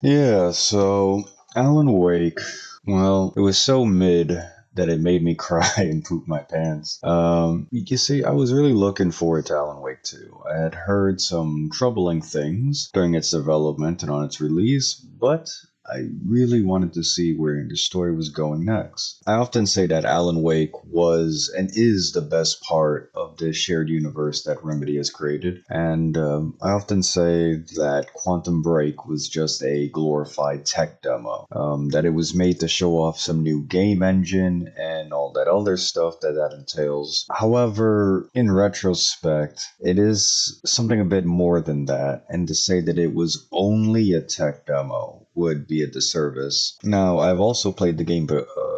Yeah, so Alan Wake, well, it was so mid that it made me cry and poop my pants. You see, I was really looking forward to Alan Wake 2. I had heard some troubling things during its development and on its release, but I really wanted to see where the story was going next. I often say that Alan Wake was and is the best part of the shared universe that Remedy has created, and I often say that Quantum Break was just a glorified tech demo, that it was made to show off some new game engine and all that other stuff that entails. However, in retrospect, it is something a bit more than that, and to say that it was only a tech demo would be a disservice. Now, I've also played the game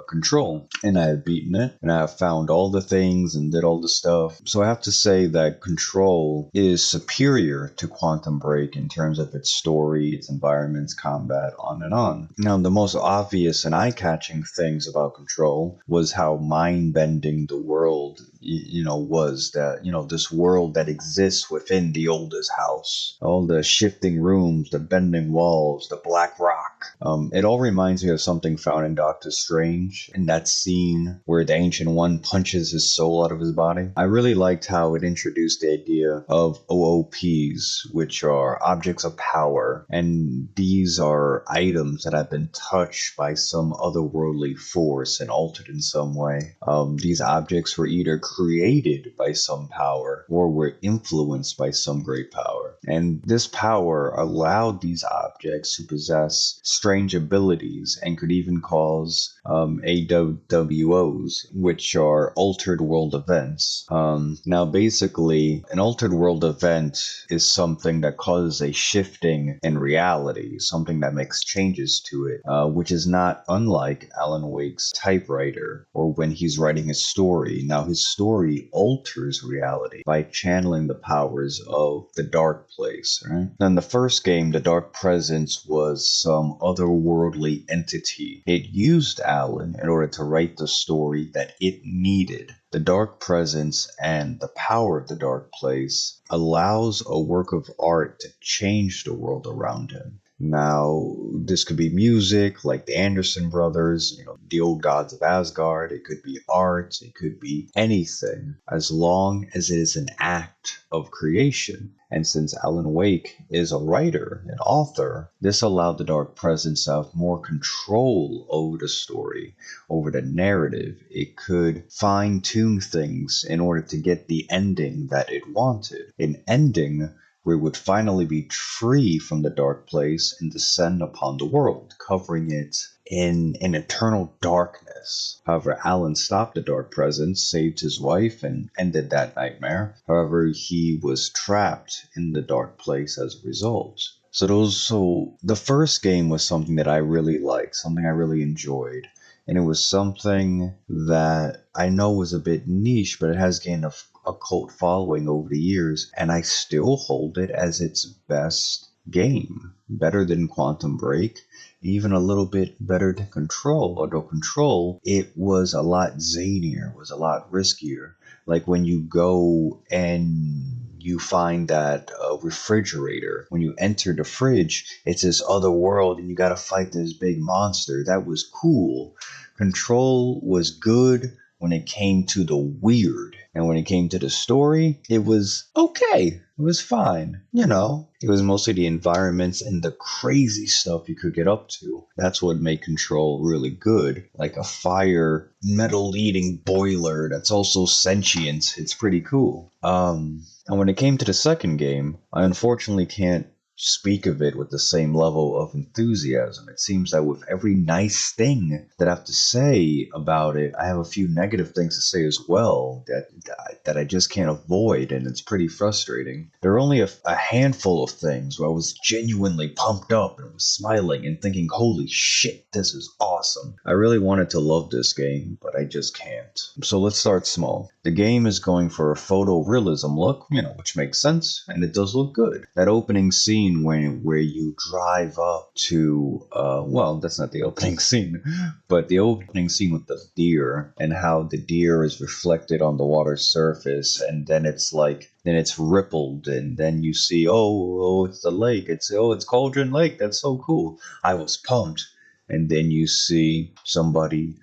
Control, and I have beaten it, and I have found all the things and did all the stuff. So I have to say that Control is superior to Quantum Break in terms of its story, its environments, combat, on and on. Now, the most obvious and eye-catching things about Control was how mind-bending the world was that, this world that exists within the oldest house. All the shifting rooms, the bending walls, the black rock. It all reminds me of something found in Doctor Strange in that scene where the Ancient One punches his soul out of his body. I really liked how it introduced the idea of OOPs, which are objects of power, and these are items that have been touched by some otherworldly force and altered in some way. These objects were either created by some power or were influenced by some great power. And this power allowed these objects to possess strange abilities and could even cause AWOs, which are altered world events. Now, basically, an altered world event is something that causes a shifting in reality, something that makes changes to it, which is not unlike Alan Wake's typewriter or when he's writing his story. Now, his story alters reality by channeling the powers of the Dark Place. Right? In the first game, the Dark Presence was some otherworldly entity. It used Alan in order to write the story that it needed. The Dark Presence and the power of the Dark Place allows a work of art to change the world around him. Now, this could be music like the Anderson brothers, the old gods of Asgard. It could be art. It could be anything, as long as it is an act of creation. And since Alan Wake is a writer, an author, this allowed the Dark Presence to have more control over the story, over the narrative. It could fine tune things in order to get the ending that it wanted. An ending where it would finally be free from the dark place and descend upon the world, covering it in an eternal darkness. However, Alan stopped the dark presence, saved his wife, and ended that nightmare. However, he was trapped in the dark place as a result. So the first game was something that I really liked, something I really enjoyed. And it was something that I know was a bit niche, but it has gained a cult following over the years, and I still hold it as its best game. Better than Quantum Break, even a little bit better than Control. Although Control, it was a lot zanier, was a lot riskier. Like when you go and you find that refrigerator. When you enter the fridge, it's this other world and you gotta fight this big monster. That was cool. Control was good when it came to the weird. And when it came to the story, it was okay. It was fine. It was mostly the environments and the crazy stuff you could get up to. That's what made Control really good. Like a fire metal eating boiler that's also sentient. It's pretty cool. And when it came to the second game, I unfortunately can't speak of it with the same level of enthusiasm. It seems that with every nice thing that I have to say about it, I have a few negative things to say as well that I just can't avoid, and it's pretty frustrating. There are only a handful of things where I was genuinely pumped up and was smiling and thinking, holy shit, this is awesome. I really wanted to love this game, but I just can't. So let's start small. The game is going for a photorealism look, which makes sense, and it does look good. That opening scene scene where you drive up to well, that's not the opening scene, but the opening scene with the deer and how the deer is reflected on the water surface, and then it's rippled, and then you see, oh, it's the lake. It's Cauldron Lake. That's so cool. I was pumped. And then you see somebody,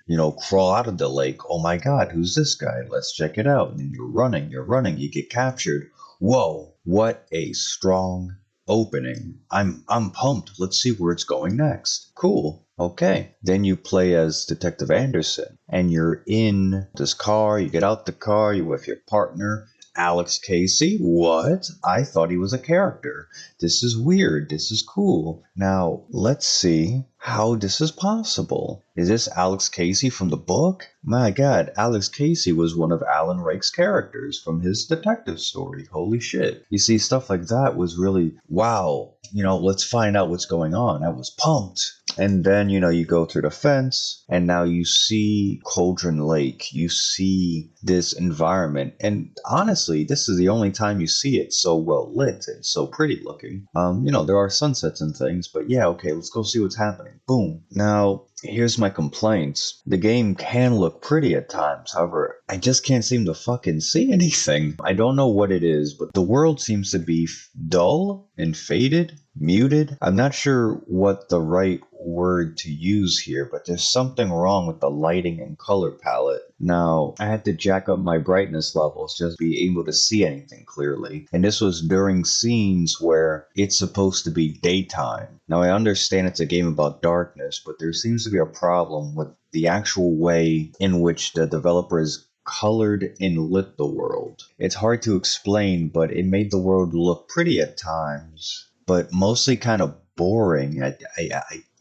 crawl out of the lake. Oh my God, who's this guy? Let's check it out. And then you're running, you get captured. Whoa, what a strong opening. I'm pumped. Let's see where it's going next. Cool. Okay. Then you play as Detective Anderson and you're in this car. You get out the car, you're with your partner. Alex Casey? What? I thought he was a character. This is weird. This is cool. Now, let's see how this is possible. Is this Alex Casey from the book? My God, Alex Casey was one of Alan Rake's characters from his detective story. Holy shit. You see, stuff like that was really, wow. Let's find out what's going on. I was pumped. And then, you go through the fence and now you see Cauldron Lake. You see this environment. And honestly, this is the only time you see it so well lit and so pretty looking. There are sunsets and things, but yeah, okay, let's go see what's happening. Boom. Now, here's my complaints. The game can look pretty at times. However, I just can't seem to fucking see anything. I don't know what it is, but the world seems to be dull and faded, muted. I'm not sure what the right word to use here, but there's something wrong with the lighting and color palette. Now, I had to jack up my brightness levels just to be able to see anything clearly. And this was during scenes where it's supposed to be daytime. Now, I understand it's a game about darkness, but there seems to be a problem with the actual way in which the developers colored and lit the world. It's hard to explain, but it made the world look pretty at times, but mostly kind of boring.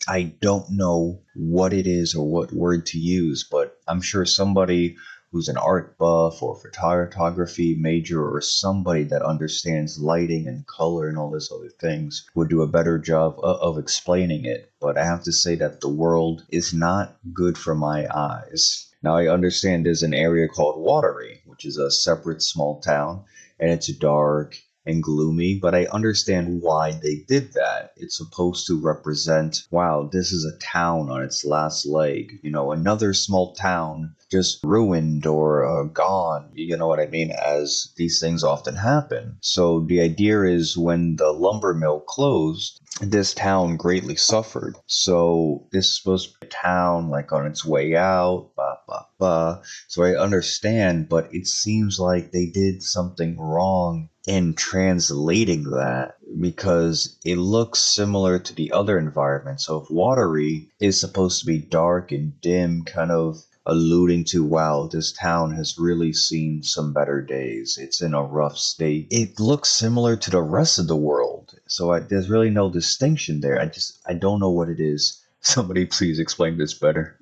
I don't know what it is or what word to use, but I'm sure somebody who's an art buff or photography major or somebody that understands lighting and color and all this other things would do a better job of explaining it. But I have to say that the world is not good for my eyes. Now, I understand there's an area called Watery, which is a separate small town, and it's dark and gloomy, but I understand why they did that. It's supposed to represent, wow, this is a town on its last leg. Another small town just ruined or gone. You know what I mean? As these things often happen. So the idea is when the lumber mill closed, this town greatly suffered. So this is supposed to be a town like on its way out, blah, blah, blah. So I understand, but it seems like they did something wrong in translating that because it looks similar to the other environment. So if Watery is supposed to be dark and dim, kind of alluding to, wow, this town has really seen some better days. It's in a rough state. It looks similar to the rest of the world. So there's really no distinction there. I don't know what it is. Somebody please explain this better.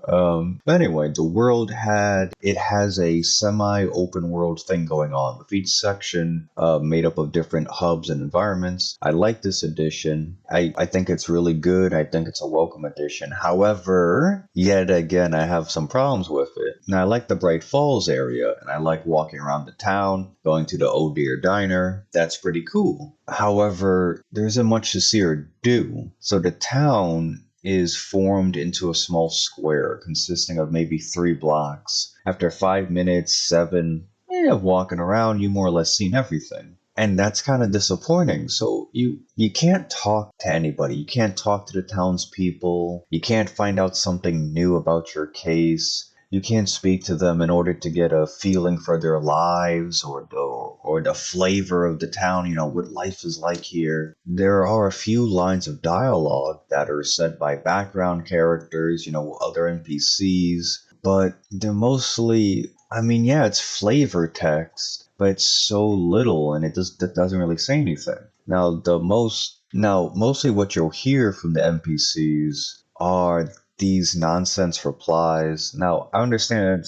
But anyway, the world has a semi-open world thing going on with each section made up of different hubs and environments. I like this edition. I think it's really good. I think it's a welcome addition. However, yet again, I have some problems with it. Now, I like the Bright Falls area, and I like walking around the town, going to the Oh Dear Diner. That's pretty cool. However, there isn't much to see or do. So the town is formed into a small square consisting of maybe 3 blocks. After 5 minutes, 7 of walking around, you more or less seen everything. And that's kind of disappointing. So you can't talk to anybody. You can't talk to the townspeople. You can't find out something new about your case. You can't speak to them in order to get a feeling for their lives or the flavor of the town, what life is like here. There are a few lines of dialogue that are said by background characters, other NPCs, but they're mostly, yeah, it's flavor text, but it's so little and it doesn't really say anything. Now, mostly what you'll hear from the NPCs are these nonsense replies. Now, I understand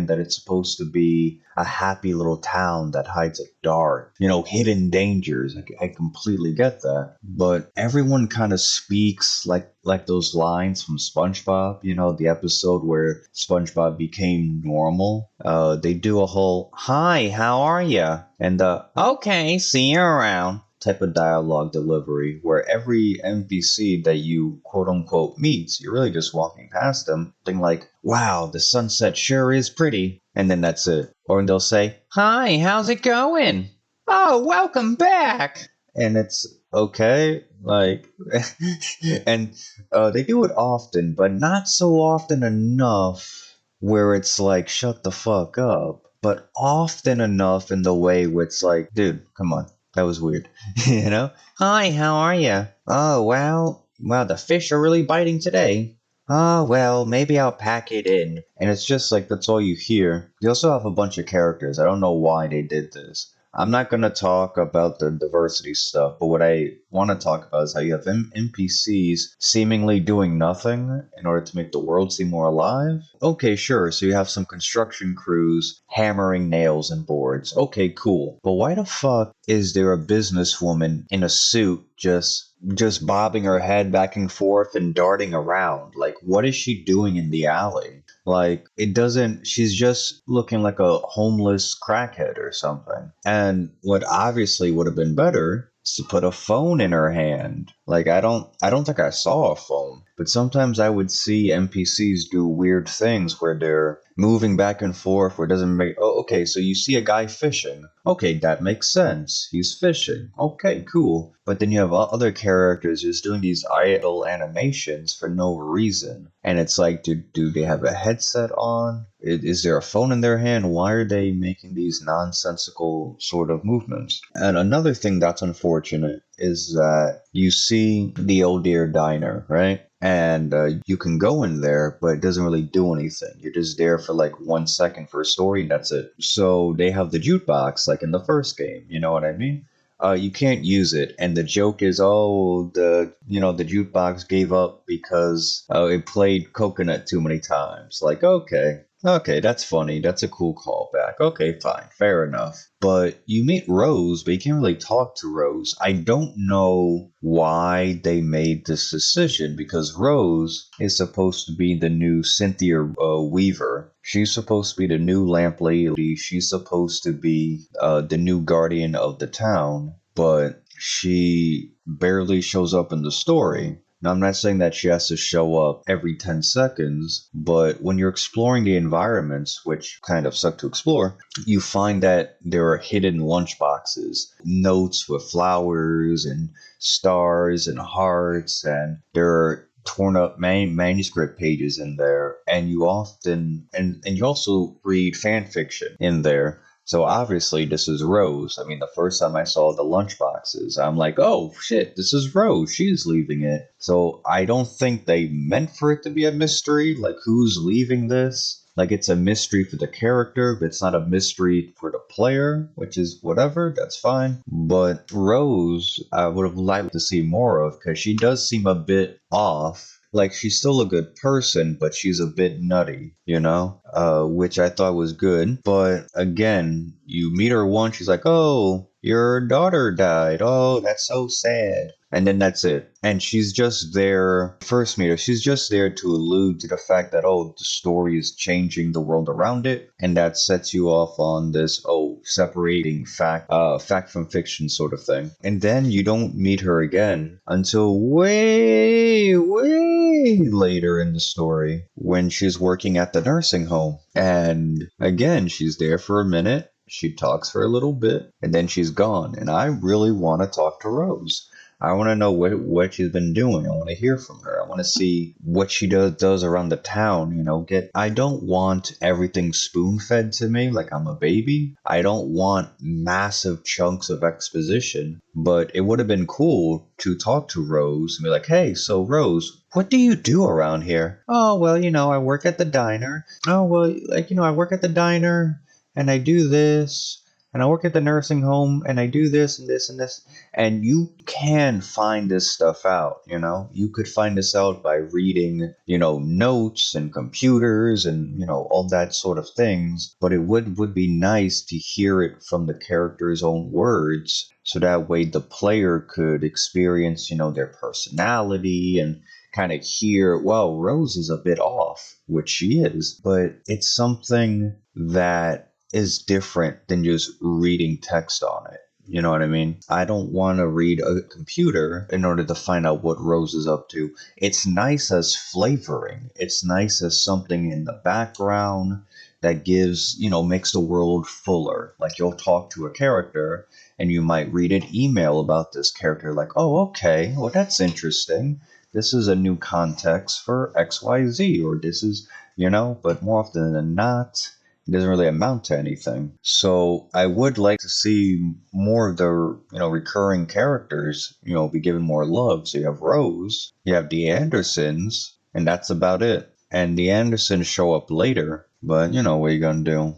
that it's supposed to be a happy little town that hides a dark, hidden dangers. I completely get that. But everyone kind of speaks like those lines from SpongeBob, the episode where SpongeBob became normal. They do a whole, hi, how are ya? And okay, see you around type of dialogue delivery where every NPC that you quote unquote meets, you're really just walking past them, thing like, wow, the sunset sure is pretty. And then that's it. Or they'll say, hi, how's it going? Oh, welcome back. And it's okay, like, and they do it often, but not so often enough where it's like, shut the fuck up. But often enough in the way where it's like, dude, come on, that was weird, you know? Hi, how are you? Oh, well, the fish are really biting today. Oh, well, maybe I'll pack it in. And it's just like, that's all you hear. You also have a bunch of characters. I don't know why they did this. I'm not going to talk about the diversity stuff, but what I want to talk about is how you have NPCs seemingly doing nothing in order to make the world seem more alive. Okay, sure. So you have some construction crews hammering nails and boards. Okay, cool. But why the fuck is there a businesswoman in a suit just bobbing her head back and forth and darting around? Like, what is she doing in the alley? Like, it doesn't, she's just looking like a homeless crackhead or something. And what obviously would have been better is to put a phone in her hand. Like, I don't think I saw a phone, but sometimes I would see NPCs do weird things where they're moving back and forth where it doesn't make, oh, okay, so you see a guy fishing. Okay, that makes sense. He's fishing. Okay, cool. But then you have other characters just doing these idle animations for no reason. And it's like, do they have a headset on? Is there a phone in their hand? Why are they making these nonsensical sort of movements? And another thing that's unfortunate is that you see the Old Deer Diner, right? And you can go in there, but it doesn't really do anything. You're just there for like 1 second for a story, and that's it. So they have the jukebox, like in the first game. You know what I mean? You can't use it, and the joke is, oh, the jukebox gave up because it played Coconut too many times. Like, okay, that's funny. That's a cool callback. Okay, fine, fair enough. But you meet Rose, but you can't really talk to Rose. I don't know why they made this decision because Rose is supposed to be the new Cynthia Weaver. She's supposed to be the new lamp lady. She's supposed to be the new guardian of the town, but she barely shows up in the story. Now, I'm not saying that she has to show up every 10 seconds, but when you're exploring the environments, which kind of suck to explore, you find that there are hidden lunchboxes, notes with flowers and stars and hearts, and there are torn up manuscript pages in there, and you often and you also read fan fiction in there. So obviously this is Rose. I mean, the first time I saw the lunchboxes, I'm like, oh shit, this is Rose. She's leaving it. So I don't think they meant for it to be a mystery, like who's leaving this. Like it's a mystery for the character, but it's not a mystery for the player, which is whatever, that's fine. But Rose, I would have liked to see more of because she does seem a bit off. Like she's still a good person, but she's a bit nutty, which I thought was good. But again, you meet her once, she's like, oh, your daughter died. Oh, that's so sad. And then that's it. And she's just there, first meter, she's just there to allude to the fact that, oh, the story is changing the world around it. And that sets you off on this, oh, separating fact from fiction sort of thing. And then you don't meet her again until way, way later in the story when she's working at the nursing home. And again, she's there for a minute. She talks for a little bit and then she's gone. And I really want to talk to Rose. I want to know what she's been doing. I want to hear from her. I want to see what she does around the town. I don't want everything spoon fed to me like I'm a baby. I don't want massive chunks of exposition. But it would have been cool to talk to Rose and be like, hey, so Rose, what do you do around here? Oh, well, I work at the diner. Oh, well, I work at the diner and I do this. And I work at the nursing home and I do this and this and this. And you can find this stuff out, You could find this out by reading, notes and computers and, all that sort of things. But it would be nice to hear it from the character's own words. So that way the player could experience, their personality and kind of hear, well, Rose is a bit off, which she is. But it's something that is different than just reading text on it. You know what I mean? I don't want to read a computer in order to find out what Rose is up to. It's nice as flavoring. It's nice as something in the background that gives, makes the world fuller. Like you'll talk to a character and you might read an email about this character, like, oh, okay, well, that's interesting. This is a new context for XYZ, or this is, but more often than not, it doesn't really amount to anything. So I would like to see more of the, recurring characters, be given more love. So you have Rose, you have the Andersons, and that's about it. And the Andersons show up later, but what are you gonna do?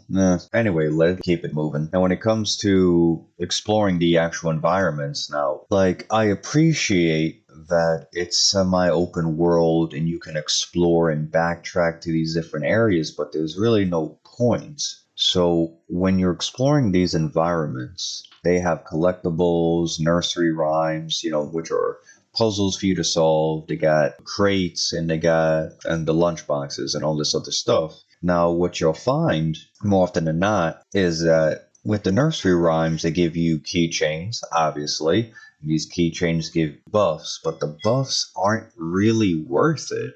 Anyway, let's keep it moving. Now, when it comes to exploring the actual environments, now, like, I appreciate that it's semi-open world and you can explore and backtrack to these different areas, but there's really no point. So when you're exploring these environments, they have collectibles, nursery rhymes, which are puzzles for you to solve. They got crates and the lunch boxes and all this other stuff. Now, what you'll find more often than not is that with the nursery rhymes, they give you keychains, obviously. These keychains give buffs, but the buffs aren't really worth it.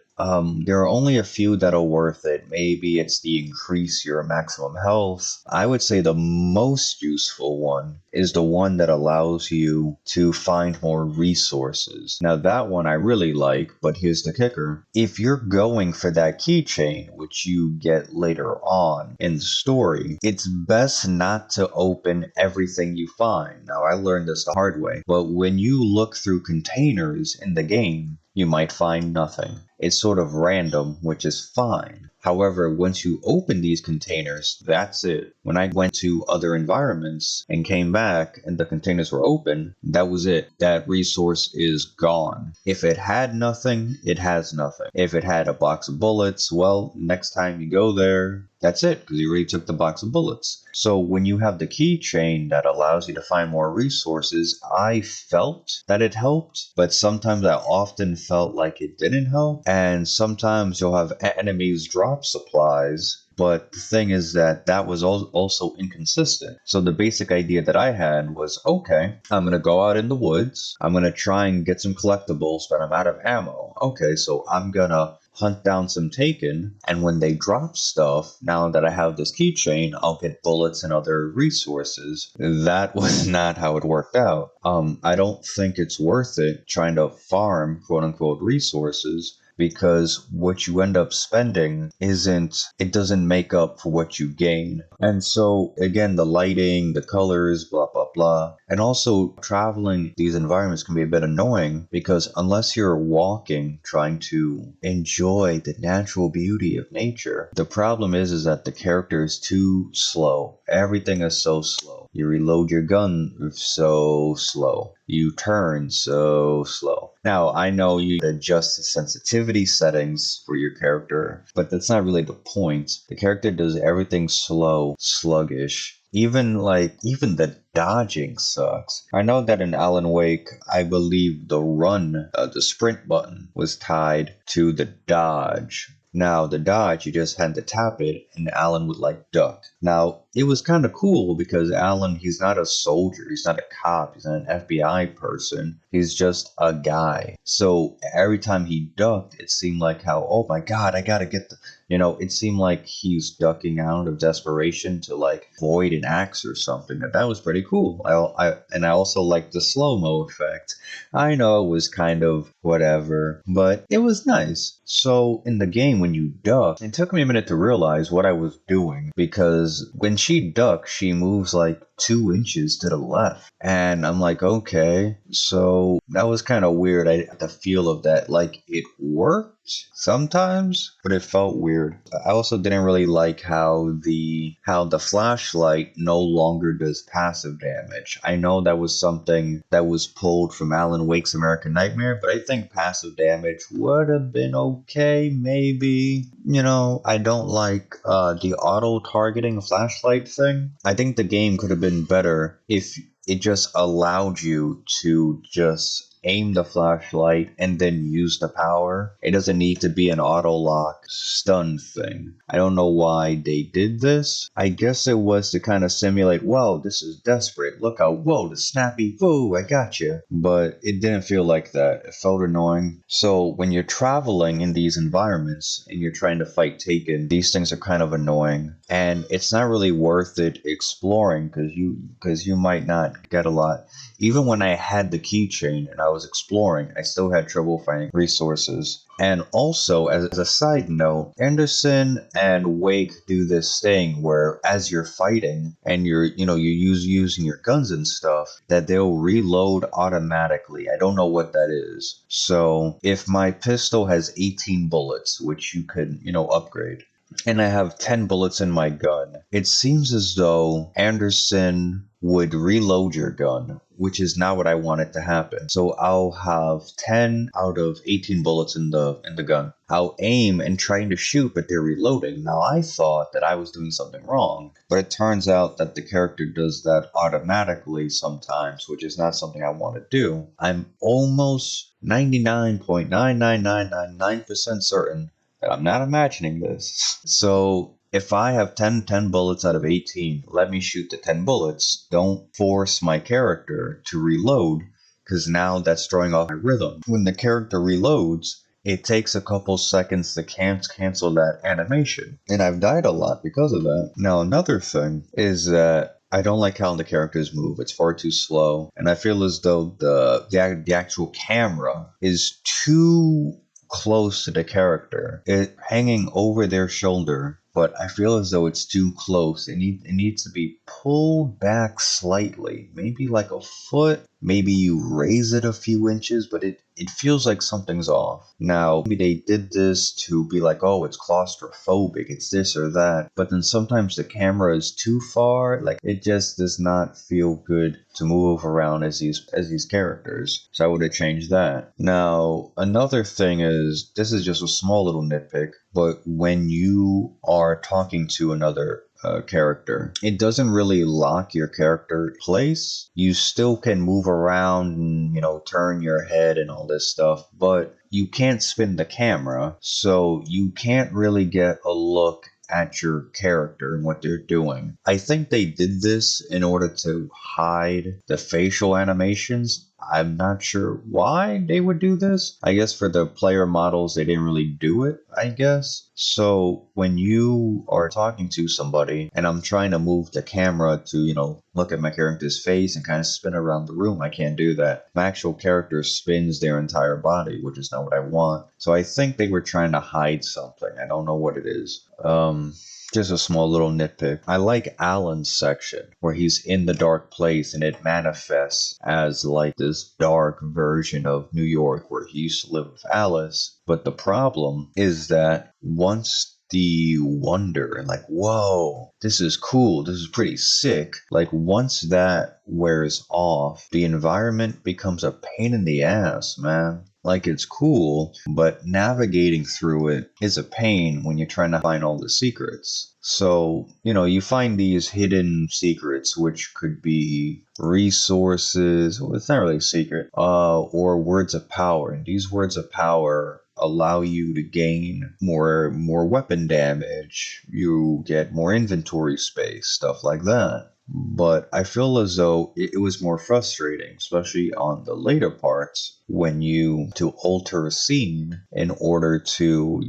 There are only a few that are worth it. Maybe it's the increase your maximum health. I would say the most useful one is the one that allows you to find more resources. Now that one I really like, but here's the kicker. If you're going for that keychain, which you get later on in the story, it's best not to open everything you find. Now I learned this the hard way, but when you look through containers in the game, you might find nothing. It's sort of random, which is fine. However, once you open these containers, that's it. When I went to other environments and came back and the containers were open, that was it. That resource is gone. If it had nothing, it has nothing. If it had a box of bullets, well, next time you go there, that's it, because you already took the box of bullets. So when you have the keychain that allows you to find more resources, I felt that it helped, but sometimes I often felt like it didn't help. And sometimes you'll have enemies drop supplies, but the thing is that was also inconsistent. So the basic idea that I had was, okay, I'm going to go out in the woods. I'm going to try and get some collectibles, but I'm out of ammo. Okay, so I'm going to hunt down some Taken, and when they drop stuff, now that I have this keychain, I'll get bullets and other resources. That was not how it worked out. I don't think it's worth it trying to farm quote unquote resources, because what you end up spending it doesn't make up for what you gain. And so again, the lighting, the colors, blah blah blah. And also traveling these environments can be a bit annoying, because unless you're walking trying to enjoy the natural beauty of nature, the problem is that the character is too slow. Everything is so slow. You reload your gun so slow. You turn so slow. Now, I know you adjust the sensitivity settings for your character, but that's not really the point. The character does everything slow, sluggish. Even the dodging sucks. I know that in Alan Wake, I believe the sprint button was tied to the dodge. Now, the dodge, you just had to tap it, and Alan would duck. Now, it was kind of cool because Alan, he's not a soldier, he's not a cop, he's not an FBI person, he's just a guy. So every time he ducked, it seemed like oh my god, I gotta get it seemed like he's ducking out of desperation to avoid an axe or something. That was pretty cool. I also liked the slow-mo effect. I know it was kind of whatever, but it was nice. So in the game, when you duck, it took me a minute to realize what I was doing, because when she ducks, she moves 2 inches to the left. And I'm like, okay. So that was kind of weird. I had the feel of that. It worked sometimes, but it felt weird. I also didn't really like how the flashlight no longer does passive damage. I know that was something that was pulled from Alan Wake's American Nightmare, but I think passive damage would have been okay, maybe. I don't like the auto targeting flashlight thing. I think the game could have been better if it just allowed you to just aim the flashlight and then use the power. It doesn't need to be an auto lock stun thing. I don't know why they did this. I guess it was to kind of simulate, whoa, this is desperate. Look how, whoa, the snappy, whoa, I got you. But it didn't feel like that. It felt annoying. So when you're traveling in these environments and you're trying to fight Taken, these things are kind of annoying. And it's not really worth it exploring because you might not get a lot. Even when I had the keychain and I was exploring, I still had trouble finding resources. And also, as a side note, Anderson and Wake do this thing where as you're fighting and you're using your guns and stuff, that they'll reload automatically. I don't know what that is. So if my pistol has 18 bullets, which you could, upgrade, and I have 10 bullets in my gun, it seems as though Anderson would reload your gun, which is not what I want it to happen. So I'll have 10 out of 18 bullets in the gun. I'll aim and trying to shoot, but they're reloading. Now I thought that I was doing something wrong, but it turns out that the character does that automatically sometimes, which is not something I want to do. I'm almost 99.99999% certain that I'm not imagining this. So if I have 10 bullets out of 18, let me shoot the 10 bullets. Don't force my character to reload, because now that's throwing off my rhythm. When the character reloads, it takes a couple seconds to cancel that animation. And I've died a lot because of that. Now, another thing is that I don't like how the characters move. It's far too slow. And I feel as though the actual camera is too close to the character, it hanging over their shoulder, but I feel as though it's too close. It needs to be pulled back slightly, maybe like a foot. Maybe you raise it a few inches, but it feels like something's off. Now, maybe they did this to be like, oh, it's claustrophobic, it's this or that. But then sometimes the camera is too far. Like, it just does not feel good to move around as these characters. So I would have changed that. Now, another thing is, this is just a small little nitpick, but when you are talking to another character, it doesn't really lock your character in place. You still can move around and, turn your head and all this stuff, but you can't spin the camera, so you can't really get a look at your character and what they're doing. I think they did this in order to hide the facial animations. I'm not sure why they would do this. I guess for the player models, they didn't really do it, I guess. So when you are talking to somebody and I'm trying to move the camera to, look at my character's face and kind of spin around the room, I can't do that. My actual character spins their entire body, which is not what I want. So I think they were trying to hide something. I don't know what it is. Just a small little nitpick. I like Alan's section where he's in the dark place and it manifests as like this dark version of New York where he used to live with Alice. But the problem is that once the wonder and like, whoa, this is cool, this is pretty sick, like once that wears off, the environment becomes a pain in the ass, man. Like, it's cool, but navigating through it is a pain when you're trying to find all the secrets. So, you find these hidden secrets, which could be resources, well, it's not really a secret, or words of power. And these words of power allow you to gain more weapon damage. You get more inventory space, stuff like that. But I feel as though it was more frustrating, especially on the later parts, when you to alter a scene in order to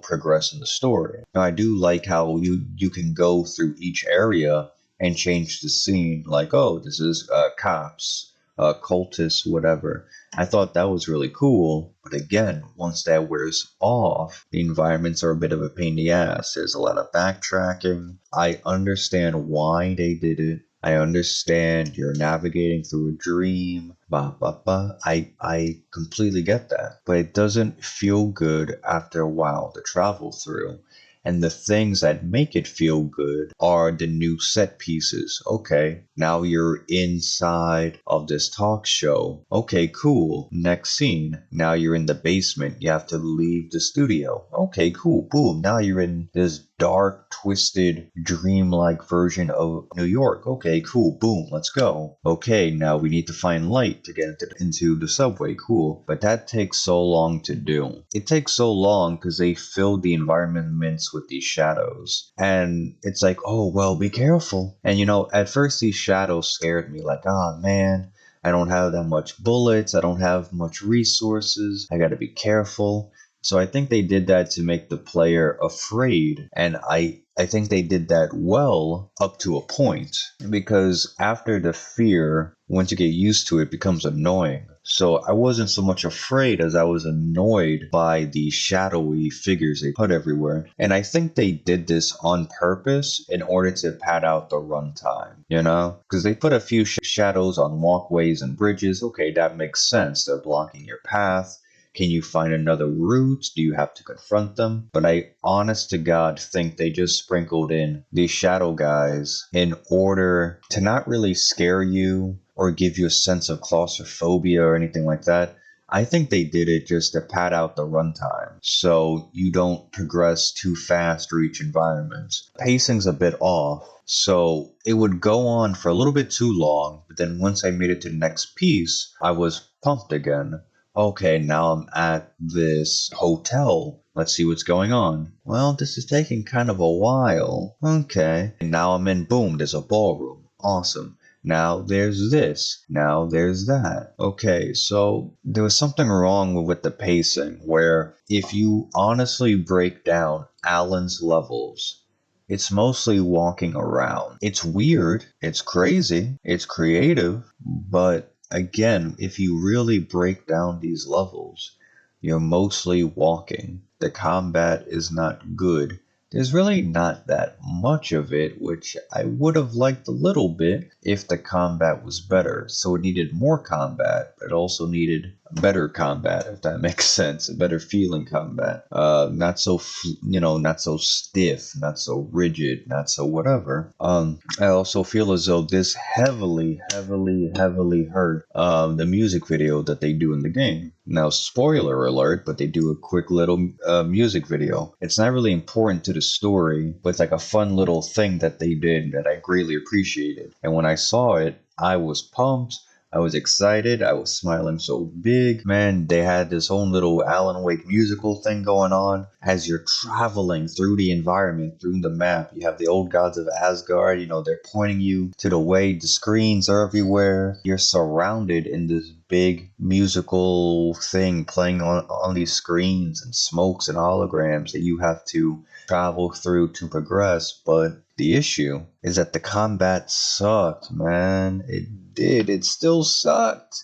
progress in the story. Now I do like how you can go through each area and change the scene, like, oh, this is cops, cultists, whatever. I thought that was really cool. But again, once that wears off, the environments are a bit of a pain in the ass. There's a lot of backtracking. I understand why they did it. I understand you're navigating through a dream. I completely get that. But it doesn't feel good after a while to travel through. And the things that make it feel good are the new set pieces. Okay, now you're inside of this talk show. Okay, cool. Next scene. Now you're in the basement. You have to leave the studio. Okay, cool. Boom. Now you're in this dark, twisted, dreamlike version of New York. Okay, cool. Boom. Let's go. Okay, now we need to find light to get into the subway. Cool. But that takes so long to do. It takes so long because they fill the environments with these shadows. And it's like, oh, well, be careful. And at first these shadows scared me like, ah, man, I don't have that much bullets. I don't have much resources. I got to be careful. So I think they did that to make the player afraid. And I think they did that well up to a point, because after the fear, once you get used to it, it becomes annoying. So I wasn't so much afraid as I was annoyed by the shadowy figures they put everywhere. And I think they did this on purpose in order to pad out the runtime, Because they put a few shadows on walkways and bridges. Okay, that makes sense. They're blocking your path. Can you find another route? Do you have to confront them? But I, honest to God, think they just sprinkled in these shadow guys in order to not really scare you or give you a sense of claustrophobia or anything like that. I think they did it just to pad out the runtime so you don't progress too fast through each environment. Pacing's a bit off, so it would go on for a little bit too long, but then once I made it to the next piece, I was pumped again. Okay, now I'm at this hotel. Let's see what's going on. Well, this is taking kind of a while. Okay. And now I'm in, boom, there's a ballroom. Awesome. Now there's this. Now there's that. Okay, so there was something wrong with the pacing, where if you honestly break down Alan's levels, it's mostly walking around. It's weird. It's crazy. It's creative, but again, if you really break down these levels, you're mostly walking. The combat is not good. There's really not that much of it, which I would have liked a little bit if the combat was better. So it needed more combat, but it also needed better combat, if that makes sense. A better feeling combat. Not so, not so stiff, not so rigid, not so whatever. I also feel as though this heavily hurt the music video that they do in the game. Now, spoiler alert, but they do a quick little music video. It's not really important to the story, but it's like a fun little thing that they did that I greatly appreciated. And when I saw it, I was pumped. I was excited. I was smiling so big. Man, they had this own little Alan Wake musical thing going on. As you're traveling through the environment, through the map, you have the old gods of Asgard. They're pointing you to the way. The screens are everywhere. You're surrounded in this big musical thing playing on these screens and smokes and holograms that you have to travel through to progress. But the issue is that the combat sucked, man. It did. It still sucked.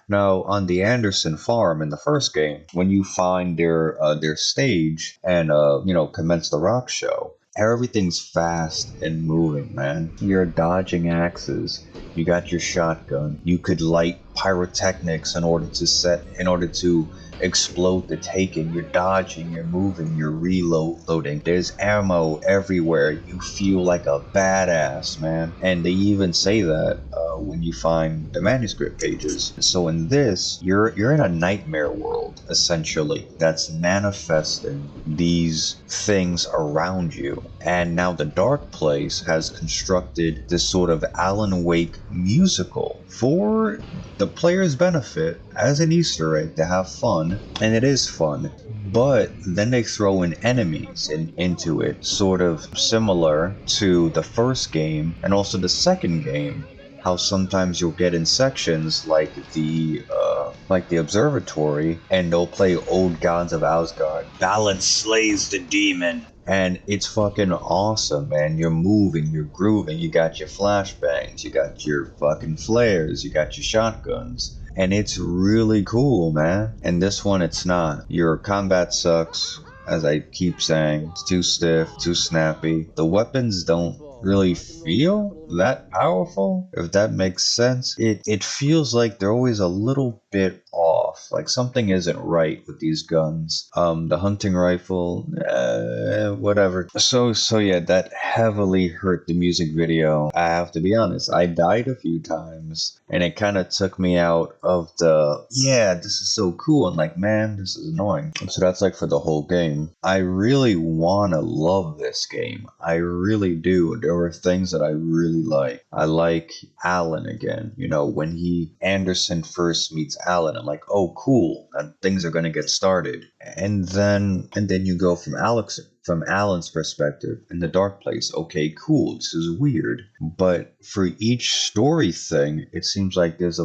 Now, on the Anderson farm in the first game, when you find their stage and commence the rock show, everything's fast and moving, man. You're dodging axes. You got your shotgun. You could light pyrotechnics in order to explode the taken. You're dodging, you're moving, you're reloading. There's ammo everywhere. You feel like a badass, man. And they even say that when you find the manuscript pages. So in this, you're in a nightmare world, essentially, that's manifesting these things around you. And now the Dark Place has constructed this sort of Alan Wake musical for the player's benefit as an Easter egg to have fun, and it is fun. But then they throw in enemies into it, sort of similar to the first game and also the second game. How sometimes you'll get in sections like the observatory, and they'll play Old Gods of Asgard. Balance slays the demon. And it's fucking awesome, man. You're moving, you're grooving, you got your flashbangs, you got your fucking flares, you got your shotguns. And it's really cool, man. And this one, it's not. Your combat sucks, as I keep saying. It's too stiff, too snappy. The weapons don't really feel that powerful, if that makes sense. It feels like they're always a little bit off. off. Like something isn't right with these guns. The hunting rifle, whatever. So yeah, that heavily hurt the music video. I have to be honest. I died a few times, and it kind of took me out of the, yeah, this is so cool. And like, man, this is annoying. So that's like for the whole game. I really want to love this game. I really do. There were things that I really like. I like Alan again. You know, when Anderson first meets Alan, I'm like, oh, cool. And things are going to get started. And then you go from Alan's perspective in the dark place. Okay, cool. This is weird. But for each story thing, it seems like there's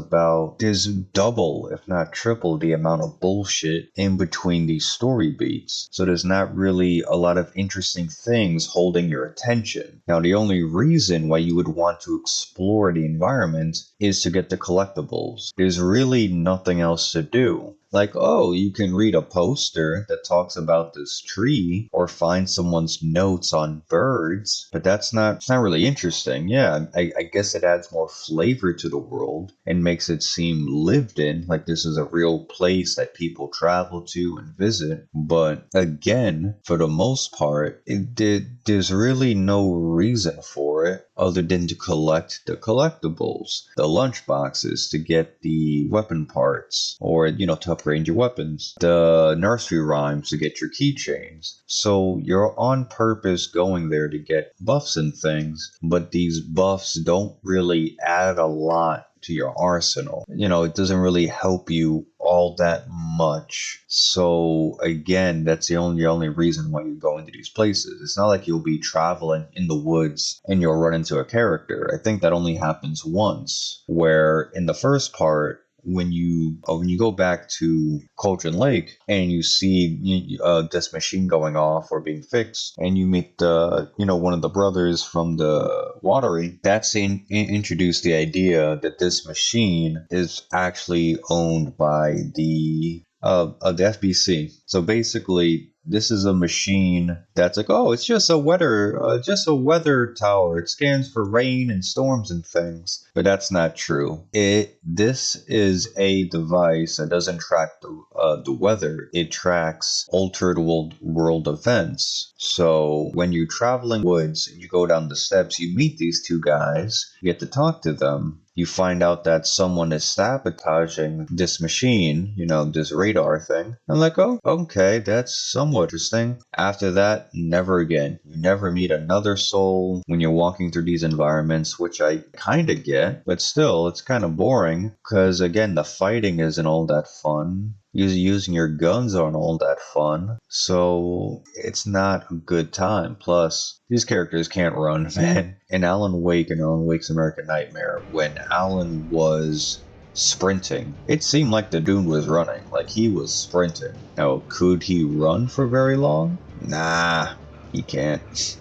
double, if not triple, the amount of bullshit in between these story beats. So there's not really a lot of interesting things holding your attention. Now, the only reason why you would want to explore the environment is to get the collectibles. There's really nothing else to do. Like, oh, you can read a poster that talks about this tree or find someone's notes on birds, but it's not really interesting. Yeah, I guess it adds more flavor to the world and makes it seem lived in, like this is a real place that people travel to and visit. But again, for the most part, there's really no reason for it other than to collect the collectibles, the lunch boxes to get the weapon parts, or, you know, to upgrade your weapons, the nursery rhymes to get your keychains. So you're on purpose going there to get buffs and things, but these buffs don't really add a lot to your arsenal. You know, it doesn't really help you all that much. So again, that's the only reason why you go into these places. It's not like you'll be traveling in the woods and you'll run into a character. I think that only happens once, where in the first part, when you go back to Cauldron Lake and you see this machine going off or being fixed, and you meet one of the brothers from the watery, that's introduced the idea that this machine is actually owned by the FBC. So basically, this is a machine that's like, oh, it's just a weather tower. It scans for rain and storms and things. But that's not true. This is a device that doesn't track the weather. It tracks altered world events. So when you're traveling woods and you go down the steps, you meet these two guys. You get to talk to them. You find out that someone is sabotaging this machine, this radar thing. I'm like, oh, okay, that's somewhat interesting. After that, never again. You never meet another soul when you're walking through these environments, which I kind of get, but still, it's kind of boring because, again, the fighting isn't all that fun. Using your guns aren't all that fun, so it's not a good time. Plus, these characters can't run, man. In Alan Wake and Alan Wake's American Nightmare, when Alan was sprinting, it seemed like the dude was running, like he was sprinting. Now, could he run for very long? Nah, he can't.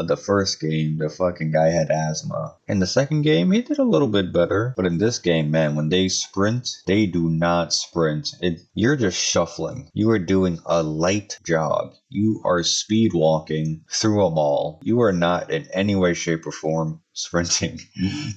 The first game, the fucking guy had asthma. In the second game, he did a little bit better. But in this game, man, when they sprint, they do not sprint. You're just shuffling. You are doing a light jog. You are speed walking through a mall. You are not in any way, shape, or form sprinting.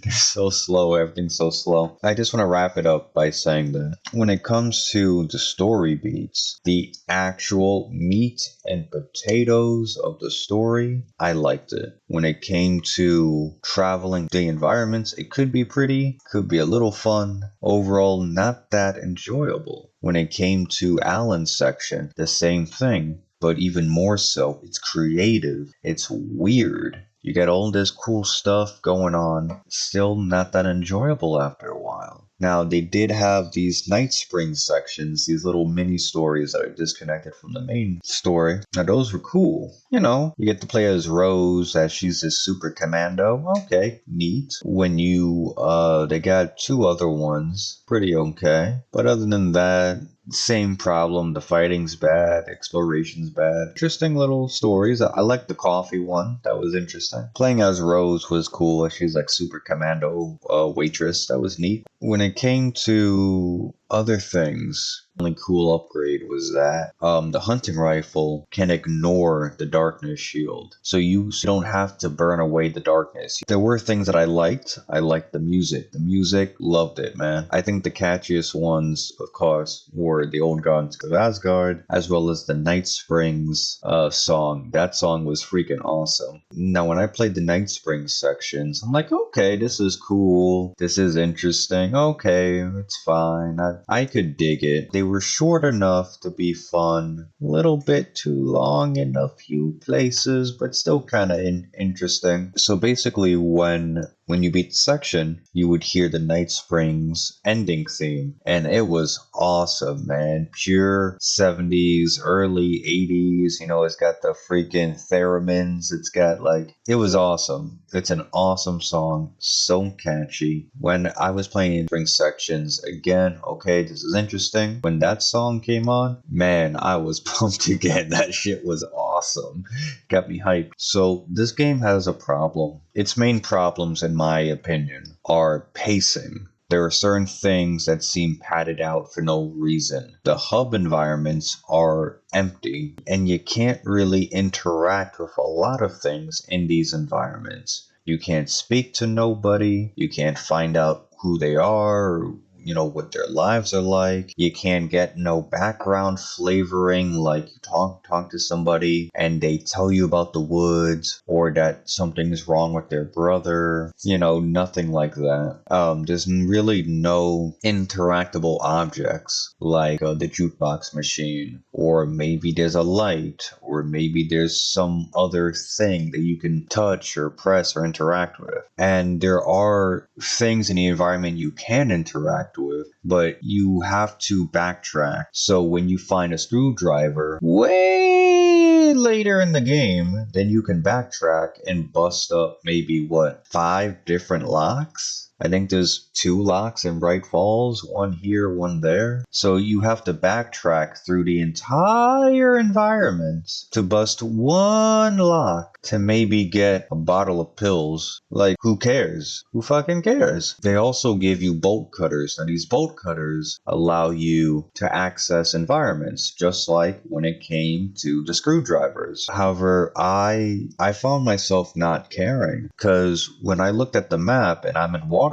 They're so slow. Everything's so slow. I just want to wrap it up by saying that when it comes to the story beats, the actual meat and potatoes of the story, I liked it. When it came to traveling the environments, it could be pretty, could be a little fun. Overall, not that enjoyable. When it came to Alan's section, the same thing, but even more so. It's creative. It's weird. You get all this cool stuff going on, still not that enjoyable after a while. Now, they did have these Night Spring sections, these little mini stories that are disconnected from the main story. Now, those were cool. You get to play as Rose, as she's this super commando. Okay, neat. When they got two other ones, pretty okay. But other than that, same problem. The fighting's bad. Exploration's bad. Interesting little stories. I like the coffee one. That was interesting. Playing as Rose was cool. She's like super commando waitress. That was neat. When it came to other things, only cool upgrade was that the hunting rifle can ignore the darkness shield, so you don't have to burn away the darkness. There were things that I liked. I liked the music. The music, loved it, man. I think the catchiest ones, of course, were the Old Gods of Asgard, as well as the Night Springs song. That song was freaking awesome. Now, when I played the Night Springs sections, I'm like, okay, this is cool. This is interesting. Okay, it's fine. I could dig it. They were short enough to be fun, a little bit too long in a few places, but still kind of interesting. So basically, when you beat the section, you would hear the Night Springs ending theme, and it was awesome, man. Pure 70s, early 80s. You know, it's got the freaking theremins. It's got like, it was awesome. It's an awesome song, so catchy. When I was playing Spring sections again, okay, this is interesting. When that song came on, man, I was pumped again. That shit was awesome. Got me hyped. So this game has a problem. Its main problems, in my opinion, are pacing. There are certain things that seem padded out for no reason. The hub environments are empty, and you can't really interact with a lot of things in these environments. You can't speak to nobody. You can't find out who they are, or, you know, what their lives are like. You can't get no background flavoring, like you talk to somebody and they tell you about the woods, or that something's wrong with their brother. You know, nothing like that. There's really no interactable objects like the jukebox machine, or maybe there's a light, or maybe there's some other thing that you can touch or press or interact with. And there are things in the environment you can interact with, but you have to backtrack. So when you find a screwdriver way later in the game, then you can backtrack and bust up maybe 5 different locks? I think there's 2 locks in Bright Falls, one here, one there. So you have to backtrack through the entire environment to bust one lock to maybe get a bottle of pills. Like, who cares? Who fucking cares? They also give you bolt cutters. Now, these bolt cutters allow you to access environments, just like when it came to the screwdrivers. However, I found myself not caring, because when I looked at the map and I'm in Watery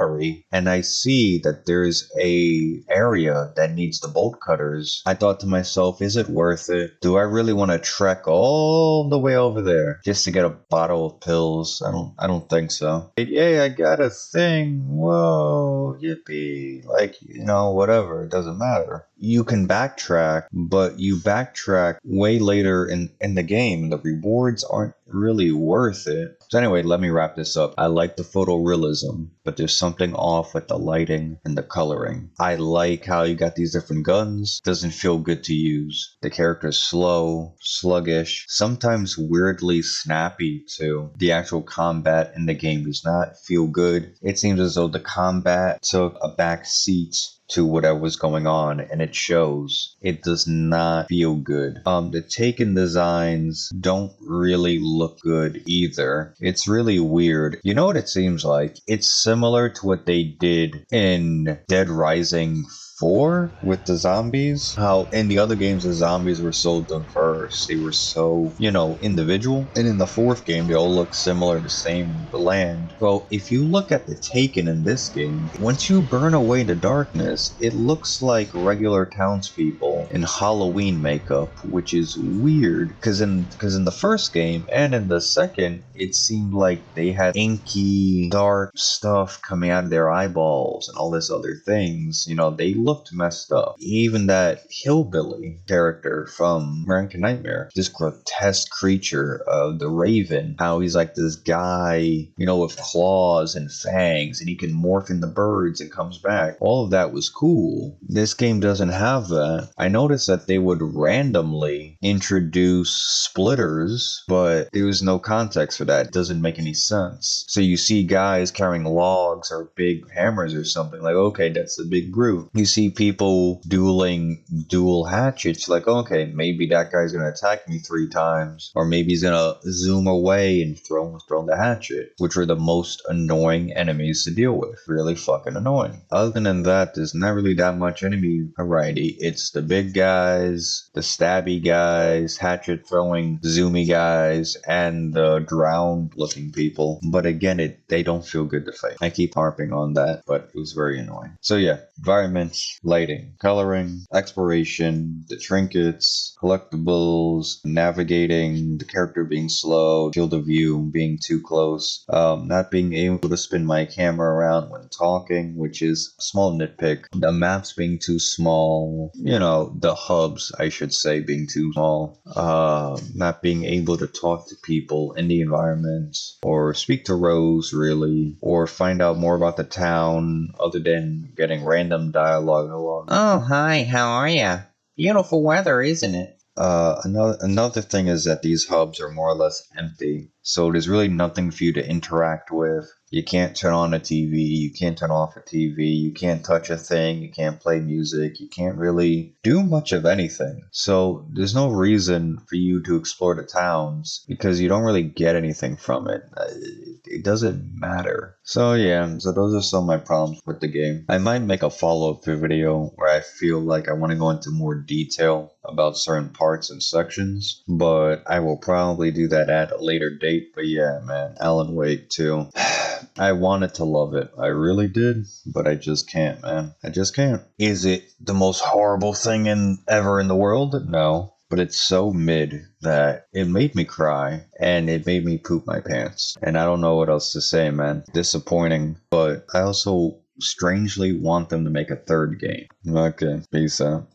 and I see that there's a area that needs the bolt cutters, I thought to myself, is it worth it? Do I really want to trek all the way over there just to get a bottle of pills? I don't think so. Yay, I got a thing. Whoa, yippee. Like, you know, whatever. It doesn't matter. You can backtrack, but you backtrack way later in the game. The rewards aren't really worth it. So anyway, let me wrap this up. I like the photorealism, but there's something off with the lighting and the coloring. I like how you got these different guns. Doesn't feel good to use. The character's slow, sluggish, sometimes weirdly snappy too. The actual combat in the game does not feel good. It seems as though the combat took a back seat to whatever was going on, and it shows. It does not feel good. The Taken designs don't really look good either. It's really weird. You know what it seems like? It's similar to what they did in Dead Rising 4 with the zombies. How in the other games the zombies were so diverse. They were so, you know, individual. And in the 4th game they all look similar, the same land. Well, if you look at the Taken in this game, once you burn away the darkness, it looks like regular townspeople in Halloween makeup, which is weird. Because in the first game and in the second, it seemed like they had inky, dark stuff coming out of their eyeballs and all this other things. You know, they looked messed up. Even that hillbilly character from American Nightmare, this grotesque creature of the Raven, how he's like this guy, you know, with claws and fangs, and he can morph into birds and comes back. All of that was cool. This game doesn't have that. I noticed that they would randomly introduce splitters, but there was no context for that. It doesn't make any sense. So you see guys carrying logs or big hammers or something, like, okay, that's the big brute. You see see people dueling dual hatchets, like, okay, maybe that guy's gonna attack me 3 times, or maybe he's gonna zoom away and throw the hatchet, which are the most annoying enemies to deal with. Really fucking annoying. Other than that, there's not really that much enemy variety. It's the big guys, the stabby guys, hatchet throwing zoomy guys, and the drowned looking people. But again, they don't feel good to fight. I keep harping on that, but it was very annoying. So yeah, environments, lighting, coloring, exploration, the trinkets, collectibles, navigating, the character being slow, field of view being too close, not being able to spin my camera around when talking, which is a small nitpick, the maps being too small, the hubs, I should say, being too small, not being able to talk to people in the environment, or speak to Rose, really, or find out more about the town other than getting random dialogue along. Oh, hi, how are ya? Beautiful weather, isn't it? Another thing is that these hubs are more or less empty, so there's really nothing for you to interact with. You can't turn on a TV, you can't turn off a TV, you can't touch a thing, you can't play music, you can't really do much of anything. So there's no reason for you to explore the towns because you don't really get anything from it. It doesn't matter. So yeah, so those are some of my problems with the game. I might make a follow-up video where I feel like I want to go into more detail about certain parts and sections, but I will probably do that at a later date. But yeah, man, Alan Wake 2. I wanted to love it. I really did, but I just can't, man. I just can't. Is it the most horrible thing ever in the world? No. But it's so mid that it made me cry and it made me poop my pants. And I don't know what else to say, man. Disappointing, but I also strangely want them to make a third game. Okay, peace out.